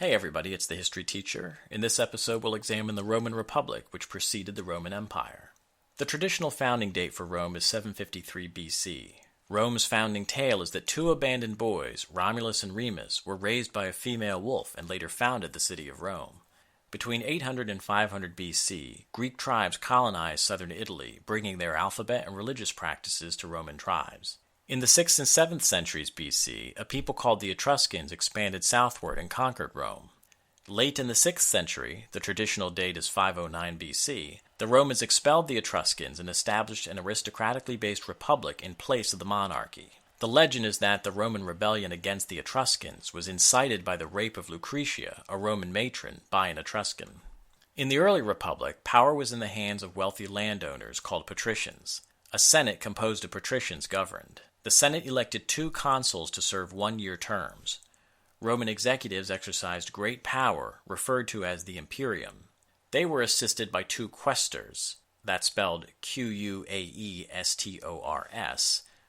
Hey everybody, it's the History Teacher. In this episode, we'll examine the Roman Republic, which preceded the Roman Empire. The traditional founding date for Rome is 753 BC. Rome's founding tale is that two abandoned boys, Romulus and Remus, were raised by a female wolf and later founded the city of Rome. Between 800 and 500 BC, Greek tribes colonized southern Italy, bringing their alphabet and religious practices to Roman tribes. In the 6th and 7th centuries BC, a people called the Etruscans expanded southward and conquered Rome. Late in the 6th century, the traditional date is 509 BC, the Romans expelled the Etruscans and established an aristocratically based republic in place of the monarchy. The legend is that the Roman rebellion against the Etruscans was incited by the rape of Lucretia, a Roman matron, by an Etruscan. In the early republic, power was in the hands of wealthy landowners called patricians. A senate composed of patricians governed. The Senate elected two consuls to serve one-year terms. Roman executives exercised great power, referred to as the imperium. They were assisted by two quaestors, that's spelled Quaestors,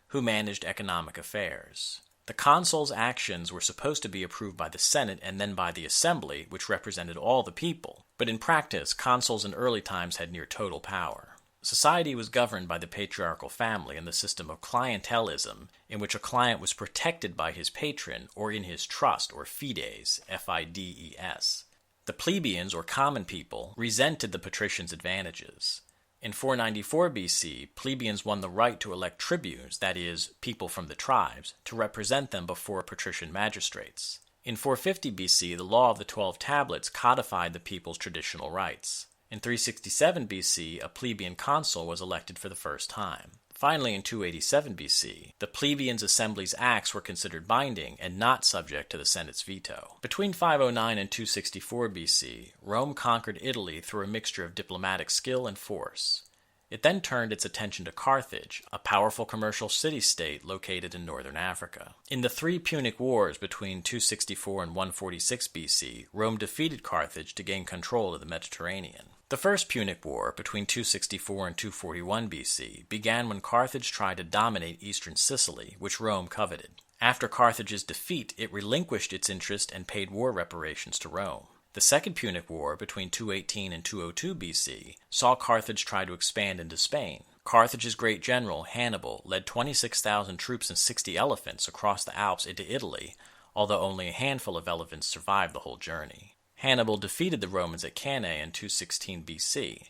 who managed economic affairs. The consuls' actions were supposed to be approved by the Senate and then by the Assembly, which represented all the people. But in practice, consuls in early times had near total power. Society was governed by the patriarchal family and the system of clientelism, in which a client was protected by his patron or in his trust, or fides, Fides. The plebeians, or common people, resented the patricians' advantages. In 494 BC, plebeians won the right to elect tribunes, that is, people from the tribes, to represent them before patrician magistrates. In 450 BC, the law of the 12 tablets codified the people's traditional rights. In 367 BC, a plebeian consul was elected for the first time. Finally, in 287 BC, the plebeians' assembly's acts were considered binding and not subject to the Senate's veto. Between 509 and 264 BC, Rome conquered Italy through a mixture of diplomatic skill and force. It then turned its attention to Carthage, a powerful commercial city-state located in northern Africa. In the three Punic Wars between 264 and 146 BC, Rome defeated Carthage to gain control of the Mediterranean. The First Punic War, between 264 and 241 BC, began when Carthage tried to dominate eastern Sicily, which Rome coveted. After Carthage's defeat, it relinquished its interest and paid war reparations to Rome. The Second Punic War, between 218 and 202 BC, saw Carthage try to expand into Spain. Carthage's great general, Hannibal, led 26,000 troops and 60 elephants across the Alps into Italy, although only a handful of elephants survived the whole journey. Hannibal defeated the Romans at Cannae in 216 BC.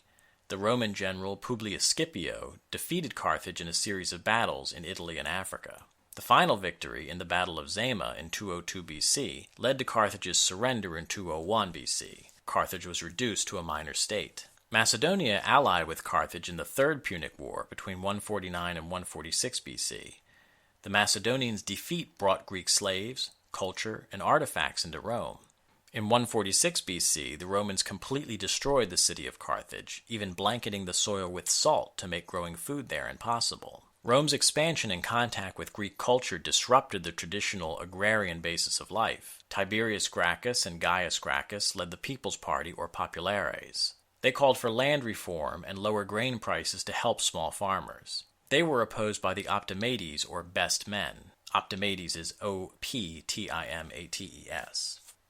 The Roman general Publius Scipio defeated Carthage in a series of battles in Italy and Africa. The final victory, in the Battle of Zama in 202 BC, led to Carthage's surrender in 201 BC. Carthage was reduced to a minor state. Macedonia allied with Carthage in the Third Punic War between 149 and 146 BC. The Macedonians' defeat brought Greek slaves, culture, and artifacts into Rome. In 146 BC, the Romans completely destroyed the city of Carthage, even blanketing the soil with salt to make growing food there impossible. Rome's expansion and contact with Greek culture disrupted the traditional agrarian basis of life. Tiberius Gracchus and Gaius Gracchus led the People's Party, or Populares. They called for land reform and lower grain prices to help small farmers. They were opposed by the Optimates, or best men. Optimates is Optimates.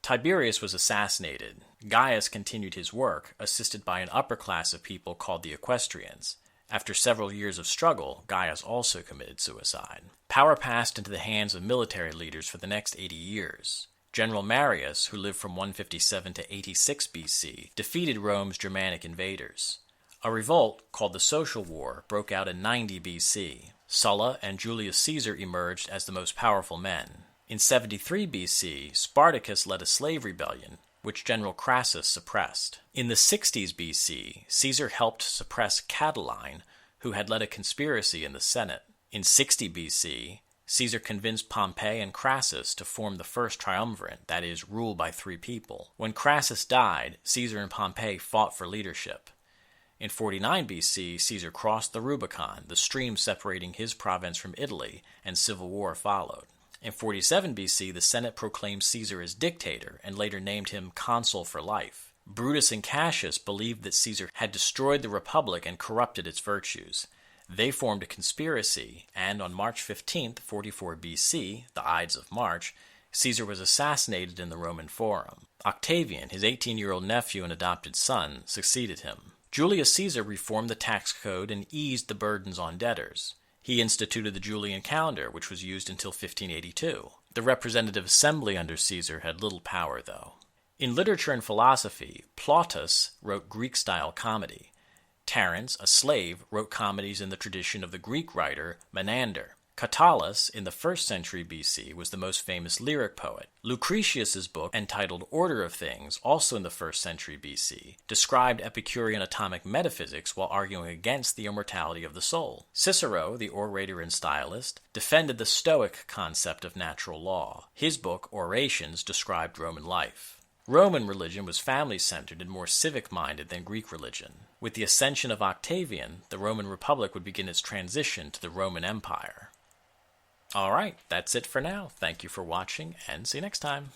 Tiberius was assassinated. Gaius continued his work, assisted by an upper class of people called the equestrians. After several years of struggle, Gaius also committed suicide. Power passed into the hands of military leaders for the next 80 years. General Marius, who lived from 157 to 86 BC, defeated Rome's Germanic invaders. A revolt, called the Social War, broke out in 90 BC. Sulla and Julius Caesar emerged as the most powerful men. In 73 BC, Spartacus led a slave rebellion, which General Crassus suppressed. In the 60s BC, Caesar helped suppress Catiline, who had led a conspiracy in the Senate. In 60 BC, Caesar convinced Pompey and Crassus to form the first triumvirate, that is, rule by three people. When Crassus died, Caesar and Pompey fought for leadership. In 49 BC, Caesar crossed the Rubicon, the stream separating his province from Italy, and civil war followed. In 47 BC, the Senate proclaimed Caesar as dictator and later named him consul for life. Brutus and Cassius believed that Caesar had destroyed the Republic and corrupted its virtues. They formed a conspiracy, and on March 15, 44 BC, the Ides of March, Caesar was assassinated in the Roman Forum. Octavian, his 18-year-old nephew and adopted son, succeeded him. Julius Caesar reformed the tax code and eased the burdens on debtors. He instituted the Julian calendar, which was used until 1582. The representative assembly under Caesar had little power, though. In literature and philosophy, Plautus wrote Greek-style comedy. Terence, a slave, wrote comedies in the tradition of the Greek writer Menander. Catullus, in the 1st century BC, was the most famous lyric poet. Lucretius's book, entitled Order of Things, also in the 1st century BC, described Epicurean atomic metaphysics while arguing against the immortality of the soul. Cicero, the orator and stylist, defended the Stoic concept of natural law. His book, Orations, described Roman life. Roman religion was family-centered and more civic-minded than Greek religion. With the ascension of Octavian, the Roman Republic would begin its transition to the Roman Empire. All right, that's it for now. Thank you for watching, and see you next time.